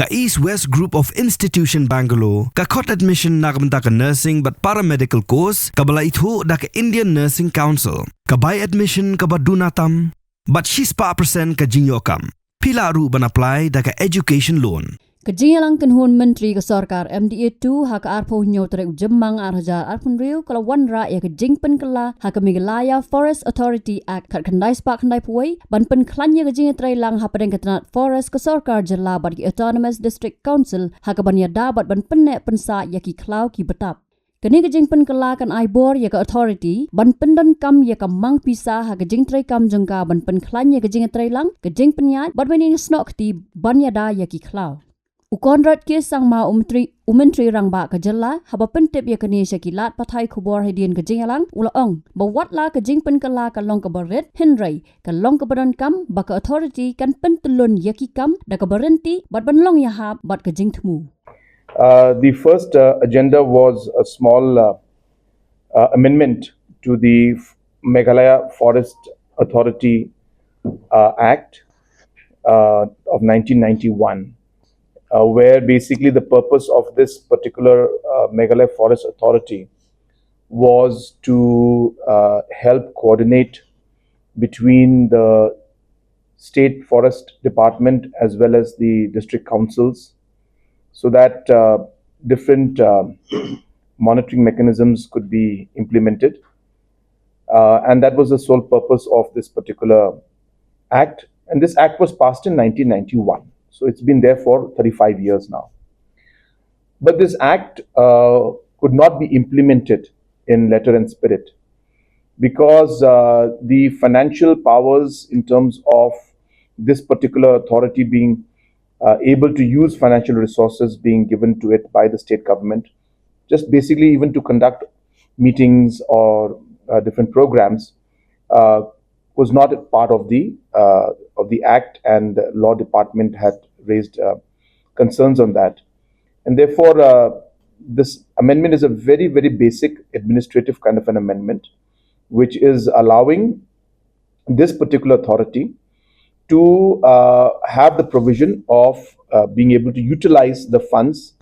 ka East West Group of Institution Bangalore ka khot admission nagamta ka nursing but paramedical course ka bala ithu da ka Indian Nursing Council ka buy admission ka badunatam but she's pa percent ka jinyokam pila ru ban apply da ka education loan Ïatreilang kanhun menteri ke Sorkar MDA2 hak arpo nyotrek jemang arhajar arpun riu kalau Wanrah ya ke Jingpynkylla hak ke Meghalaya Forest Authority Act kat kandai spak kandai puai ban pen klanya ke Ïatreilang hak padeng ketenat forest ke Sorkar jela bat ki Autonomous District Council hak ke ban Ïada bat ban penek pensa ya ki Khlaw ki betap Kini ke Jingpynkylla kan aibor ya ke authority ban pendon kam ya ke mang pisa ha ke Ïatreilang jengka ban pen klanya ke Ïatreilang ke Jingpynkylla bat ban ini snok ti ban Ïada ya ki Khlaw Ukonrat ke sang ma umentri rangba ke jela haba pentip ya kini syakilat patai kubor hedian ke Ïatreilang ulaong bawat la ke Jingpynkylla ka long ke berit henry ka long ke badan kam ba ke authority kan pentelun ya ki kam da ke berhenti bat ban long ya hab bat ke Jingtmu The first agenda was a small amendment to the Meghalaya Forest Authority Act of 1991 where basically the purpose of this particular Meghalaya Forest Authority was to help coordinate between the State Forest Department as well as the district councils so that different monitoring mechanisms could be implemented. And that was the sole purpose of this particular act. And this act was passed in 1991. So it's been there for 35 years now. But this act could not be implemented in letter and spirit because the financial powers in terms of this particular authority being able to use financial resources being given to it by the state government, just basically even to conduct meetings or different programs, was not a part of the act, and the law department had raised concerns on that. And therefore, this amendment is a very, very basic administrative kind of an amendment, which is allowing this particular authority to have the provision of being able to utilize the funds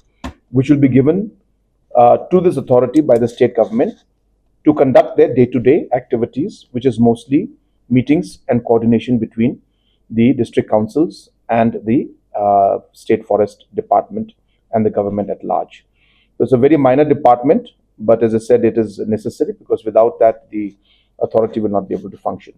which will be given to this authority by the state government to conduct their day-to-day activities, which is mostly meetings and coordination between the district councils and the state forest department and the government at large. So it's a very minor department, but as I said, it is necessary because without that, the authority will not be able to function.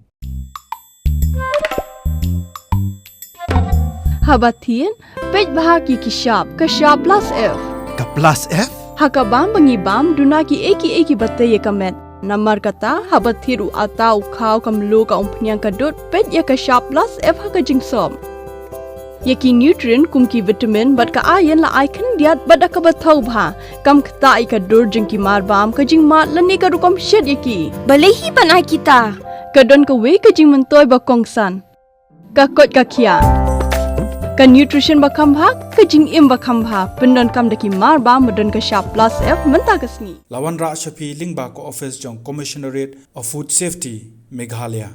Habatin, pej bahagi kishab, kashab plus F. ka plus F Hakabam bangibam dunaki eki batte ye kamet. Namar kata habathiru atau khaw kamlu ka umpnyang kadut pej ya kashab plus F haka jingsom. Yaki nutrient kumki vitamin bat ka ayan la icon diat bat ka bathau bha kam kta ka dur jingki marbam ka jing mat lani ka rukom shed yaki balehi banai kita ka don ka we ka jing mentoy ba kongsan ka kot ka khia ka nutrition ba khambha ka jing im ba khambha pendon kam daki marba modon ka sharp plus F menta kasni Wanrah shapi lingba ko office jong commissionerate of food safety Meghalaya